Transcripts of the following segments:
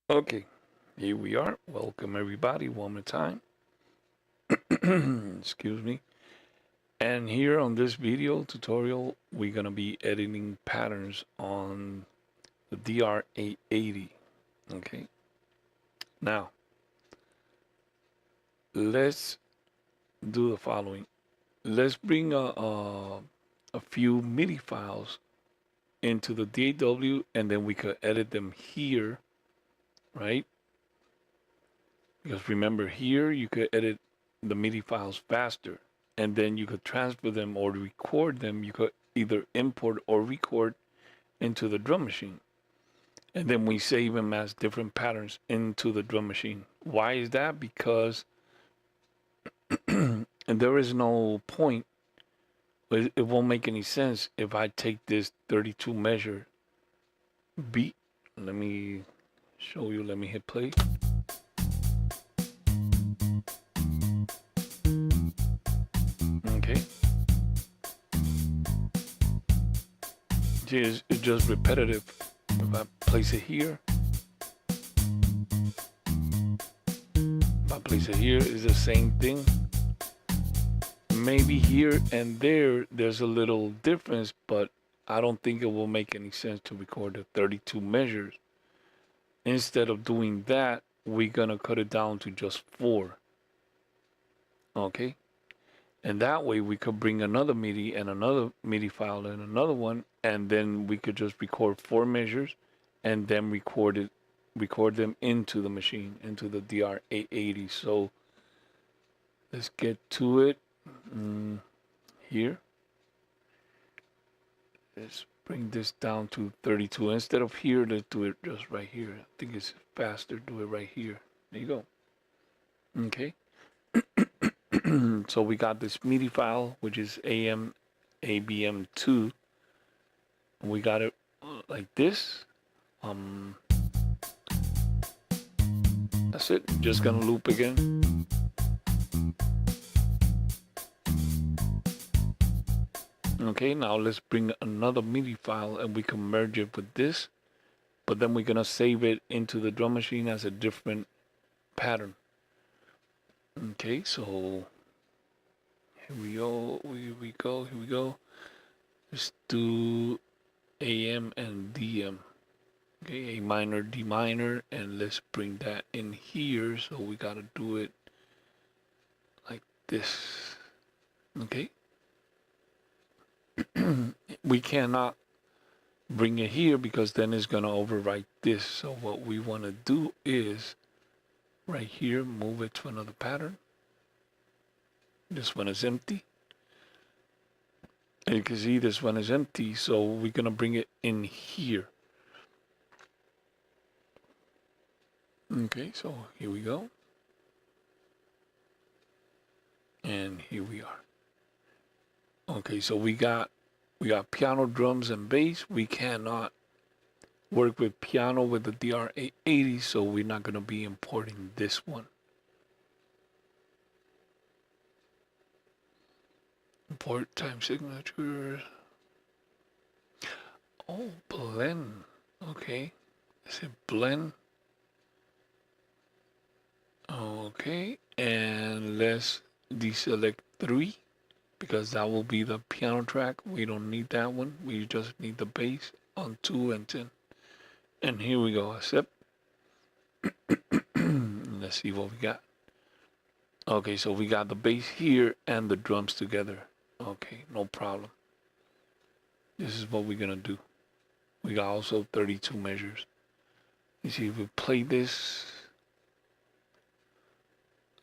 Okay, here we are. Welcome everybody one more time. Excuse me. And here on this video tutorial, we're gonna be editing patterns on the DR880. Okay. Now, let's do the following. Let's bring a few MIDI files into the DAW, and then we could edit them here, right? Because remember, here you could edit the MIDI files faster, and then you could transfer them or record them. You could either import or record into the drum machine, and then we save them as different patterns into the drum machine. Why is that? Because and there is no point. It won't make any sense if I take this 32 measure beat. Let me show you. Let me hit play. Okay. It's just repetitive. If I place it here, if I place it here, it's the same thing. Maybe here and there's a little difference, but I don't think it will make any sense to record the 32 measures. Instead of doing that, we're gonna cut it down to just 4. Okay? And that way we could bring another MIDI and another MIDI file and another one, and then we could just record 4 measures and then record them into the machine, into the DR880. So let's get to it. Here, let's bring this down to 32. Instead of here, let's do it just right here. I think it's faster. Do it right here. There you go. Okay. So we got this MIDI file, which is ABM2. We got it like this. That's it. Just gonna loop again. Okay, now let's bring another MIDI file and we can merge it with this, but then we're gonna save it into the drum machine as a different pattern. Okay, so here we go, here we go. Let's do AM and DM. Okay, A minor, D minor, and let's bring that in here. So we gotta do it like this. Okay. We cannot bring it here because then it's gonna overwrite this. So what we wanna do is right here, move it to another pattern. This one is empty. And you can see this one is empty, so we're gonna bring it in here. Okay, so here we go. And here we are. Okay, so we got piano, drums, and bass. We cannot work with piano with the DR880, so we're not gonna be importing this one. Import time signature. Oh, blend. Okay. Is it blend? Okay. And let's deselect 3 because that will be the piano track. We don't need that one. We just need the bass on 2 and 10. And here we go. Accept. Let's see what we got. Okay, so we got the bass here and the drums together. Okay, no problem. This is what we're gonna do. We got also 32 measures. You see if we play this.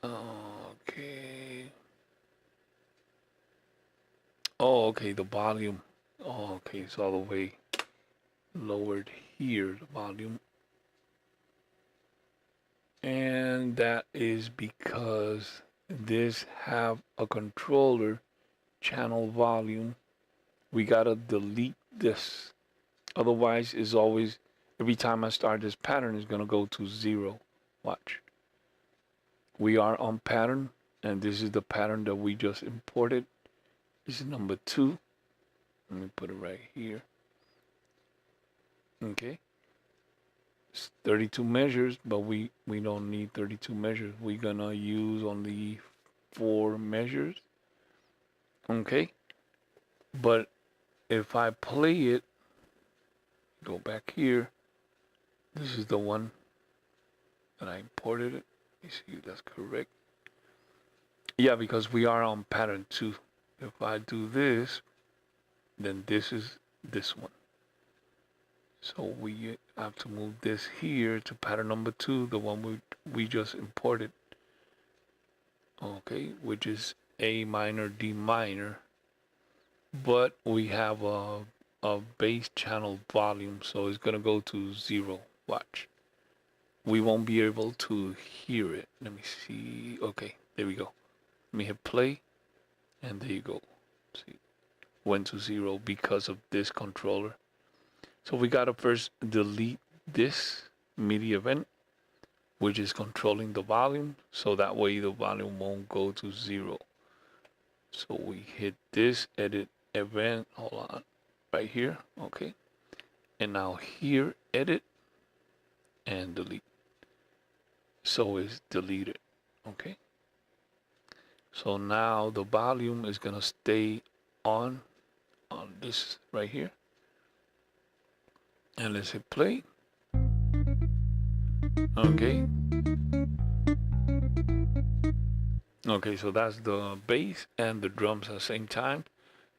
Okay. Oh, okay, the volume. Oh, okay, it's all the way lowered here, the volume. And that is because this have a controller channel volume. We gotta delete this. Otherwise, it's always, every time I start this pattern, it's gonna go to 0. Watch. We are on pattern, and this is the pattern that we just imported. This is number 2. Let me put it right here. Okay. It's 32 measures, but we don't need 32 measures. We're gonna use only 4 measures. Okay, but if I play it, go back here. This is the one that I imported it. Let me see if that's correct. Yeah, because we are on pattern 2. If I do this, then this is this one. So we have to move this here to pattern number 2, the one we just imported. Okay, which is A minor, D minor. But we have a bass channel volume, so it's gonna go to 0. Watch. We won't be able to hear it. Let me see. Okay, there we go. Let me hit play, and there you go. See, went to 0 because of this controller. So we gotta first delete this MIDI event, which is controlling the volume, so that way the volume won't go to 0. So we hit this edit event, hold on, right here, okay. And now here, edit and delete. So it's deleted, okay. So now the volume is gonna stay on this right here. And let's hit play. Okay. Okay, so that's the bass and the drums at the same time.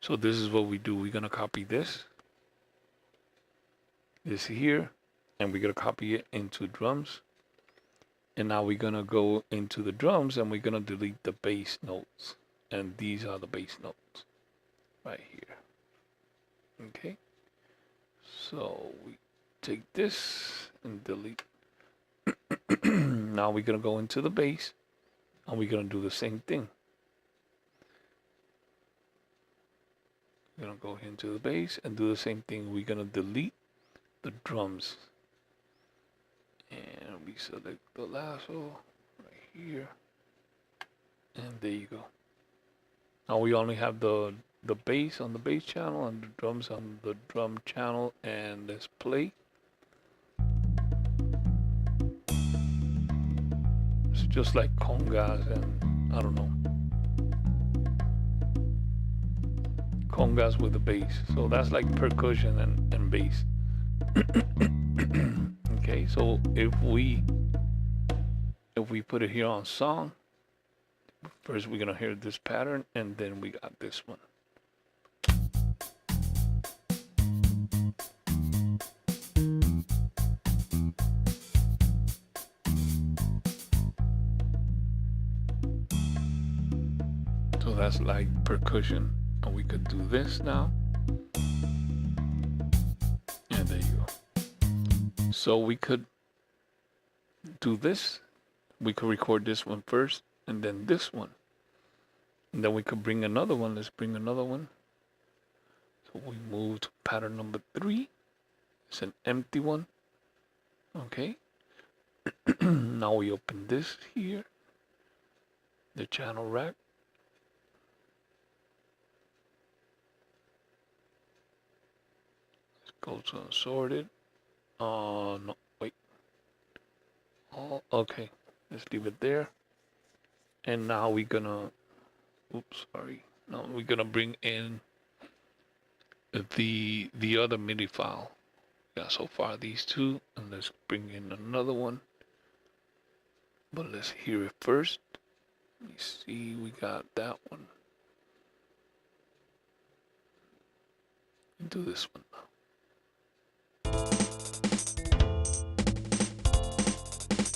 So this is what we do. We're gonna copy this here, and we're gonna copy it into drums. And now we're gonna go into the drums and we're gonna delete the bass notes. And these are the bass notes right here. Okay. So we take this and delete. Now we're gonna go into the bass and we're gonna do the same thing. We're gonna go into the bass and do the same thing. We're gonna delete the drums. And we select the lasso right here. And there you go. Now we only have the bass on the bass channel and the drums on the drum channel. And let's play. It's just like congas and I don't know. Congas with the bass. So that's like percussion and bass. Okay, so if we put it here on song, first we're gonna hear this pattern and then we got this one. So that's like percussion. And we could do this now. And there you go. So we could do this. We could record this one first and then this one. And then we could bring another one. Let's bring another one. So we move to pattern number 3. It's an empty one. Okay. Now we open this here. The channel rack. Go to unsorted. No, wait. Oh, okay. Let's leave it there. And now we're gonna, oops, sorry. Now we're gonna bring in the other MIDI file. Yeah, so far these two, and let's bring in another one. But let's hear it first. Let me see, we got that one. Do this one now.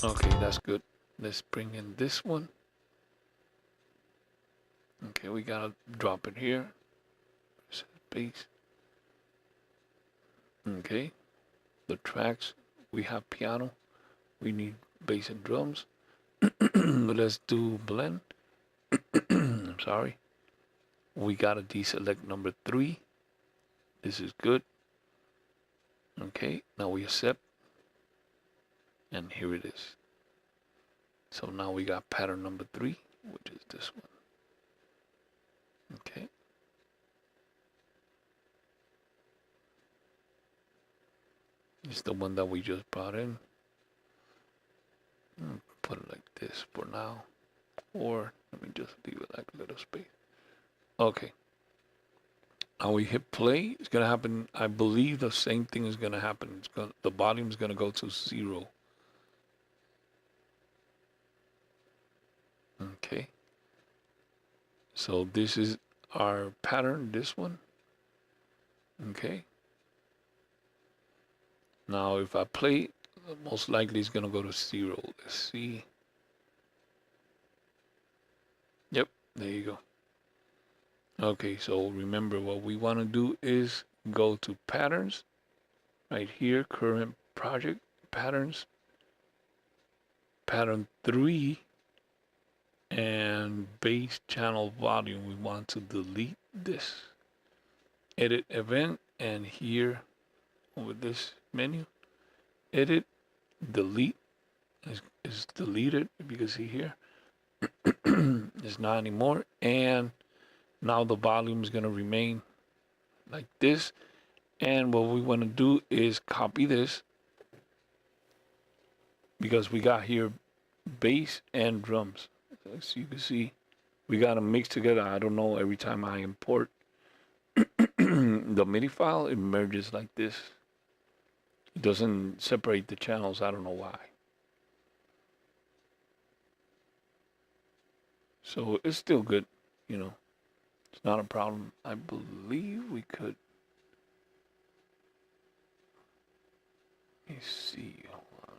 Okay, that's good. Let's bring in this one. Okay, we gotta drop it here. Bass. Okay, the tracks, we have piano. We need bass and drums. Let's do blend. I'm sorry. We gotta deselect number 3. This is good. Okay, now we accept. And here it is. So now we got pattern number 3, which is this one. Okay. It's the one that we just brought in. put it like this for now. Or let me just leave it like a little space. Okay. Now we hit play. It's gonna happen. I believe the same thing is gonna happen. The volume is gonna go to 0. Okay. So this is our pattern. This one. Okay. Now if I play, most likely it's gonna go to 0. Let's see. Yep. There you go. Okay, so remember what we want to do is go to patterns right here, current project patterns, pattern 3, and bass channel volume. We want to delete this, edit event, and here over this menu, edit, delete is deleted. If you can see here, it's not anymore, and now the volume is going to remain like this. And what we want to do is copy this, because we got here bass and drums. As you can see, we got them mixed together. I don't know, every time I import the MIDI file, it merges like this. It doesn't separate the channels. I don't know why. So it's still good, you know. It's not a problem. I believe we could. Let me see. Hold on.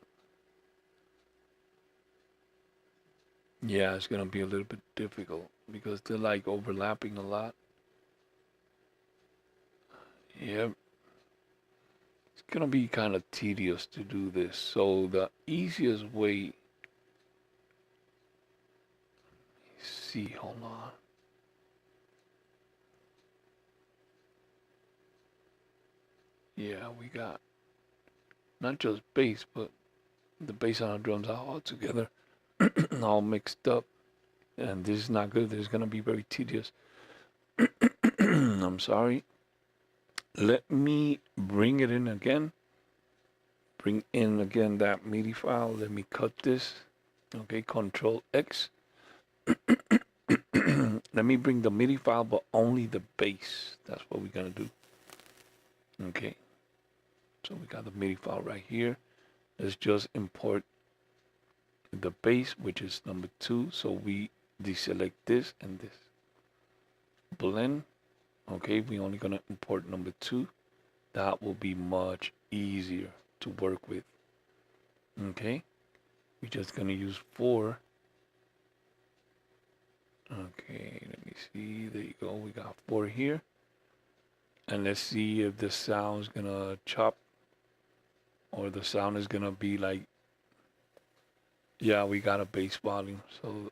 Yeah, it's gonna be a little bit difficult because they're like overlapping a lot. Yep. It's gonna be kind of tedious to do this. So the easiest way. Let's see. Hold on. Yeah, we got not just bass, but the bass and the drums are all together, all mixed up. And this is not good. This is going to be very tedious. I'm sorry. Let me bring it in again. Bring in again that MIDI file. Let me cut this. Okay, Control X. Let me bring the MIDI file, but only the bass. That's what we're going to do. Okay. So we got the MIDI file right here. Let's just import the bass, which is number 2. So we deselect this and this. Blend. Okay, we're only gonna import number 2. That will be much easier to work with. Okay, we're just gonna use 4. Okay, let me see. There you go. We got 4 here. And let's see if the sound's gonna chop, or the sound is gonna be like, yeah, we got a bass volume, so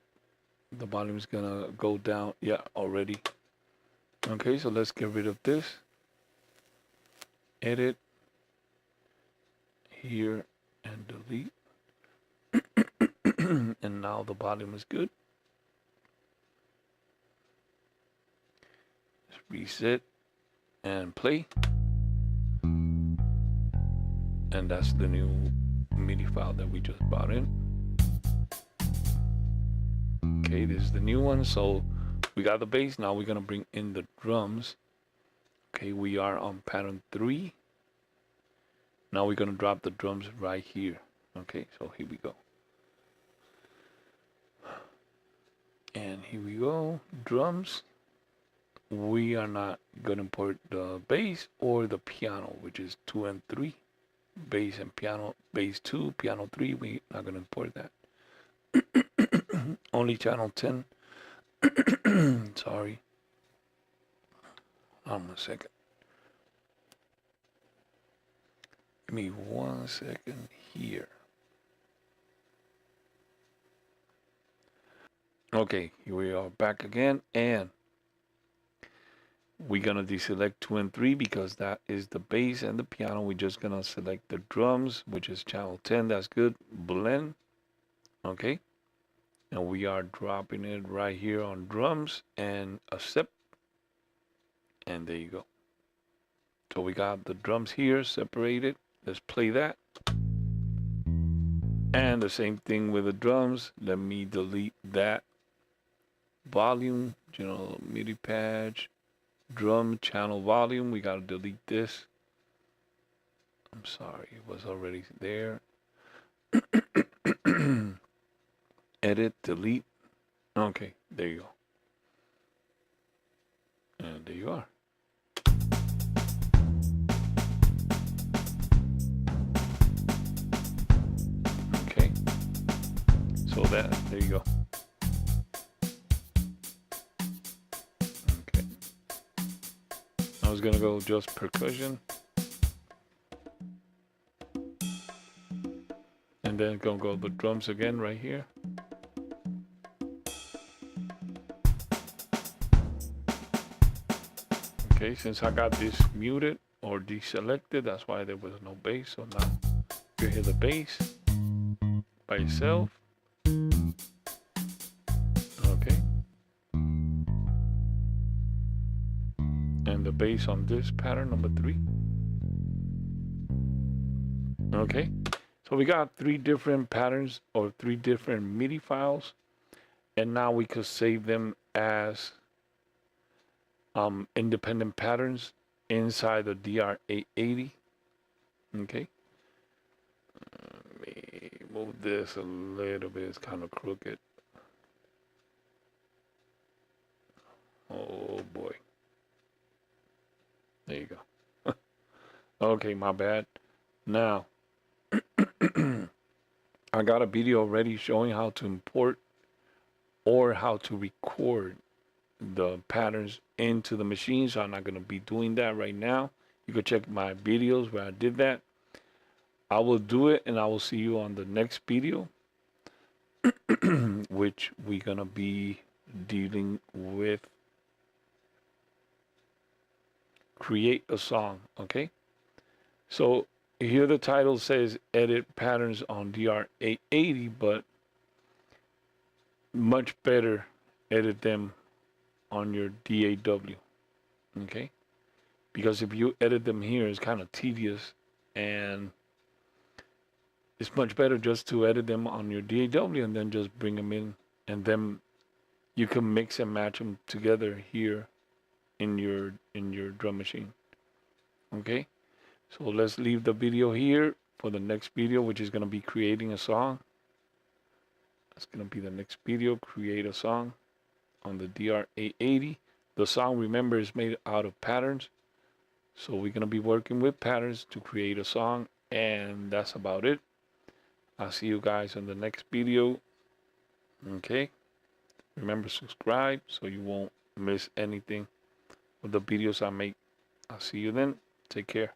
the volume is gonna go down. Yeah, already. Okay, so let's get rid of this. Edit here and delete. And now the volume is good. Let's reset and play. And that's the new MIDI file that we just brought in. Okay, this is the new one. So we got the bass. Now we're gonna bring in the drums. Okay, we are on pattern 3. Now we're gonna drop the drums right here. Okay, so here we go. And here we go, drums. We are not gonna import the bass or the piano, which is 2 and 3. Bass and piano, bass 2, piano 3, we're not gonna import that. Only channel 10. Sorry. Hold on a second. Give me 1 second here. Okay, here we are back again, and we're gonna deselect 2 and 3 because that is the bass and the piano. We're just gonna select the drums, which is channel 10. That's good. Blend. Okay. And we are dropping it right here on drums and accept. And there you go. So we got the drums here separated. Let's play that. And the same thing with the drums. Let me delete that volume, MIDI patch, drum channel volume. We gotta delete this. I'm sorry, it was already there. Edit, delete. Okay, there you go. And there you are. Okay. So there you go. Okay. I was gonna go just percussion. And then gonna go the drums again right here. Okay, since I got this muted or deselected, that's why there was no bass. So now you hear the bass by itself. Okay. And the bass on this pattern, number 3. Okay. So we got 3 different patterns or 3 different MIDI files. And now we could save them as independent patterns inside the DR880. Okay. Let me move this a little bit. It's kind of crooked. Oh boy. There you go. Okay, my bad. Now, I got a video already showing how to import or how to record the patterns into the machine, so I'm not going to be doing that right now. You can check my videos where I did that. I will do it, and I will see you on the next video, which we're going to be dealing with create a song. Okay, so here the title says edit patterns on DR880, but much better edit them on your DAW. Okay, because if you edit them here, it's kind of tedious, and it's much better just to edit them on your DAW and then just bring them in, and then you can mix and match them together here in your drum machine. Okay, so let's leave the video here for the next video, which is going to be creating a song. That's going to be the next video, create a song on the DR880. The song, remember, is made out of patterns. So we're going to be working with patterns to create a song, and that's about it. I'll see you guys in the next video. Okay, remember, subscribe so you won't miss anything of the videos I make. I'll see you then. Take care.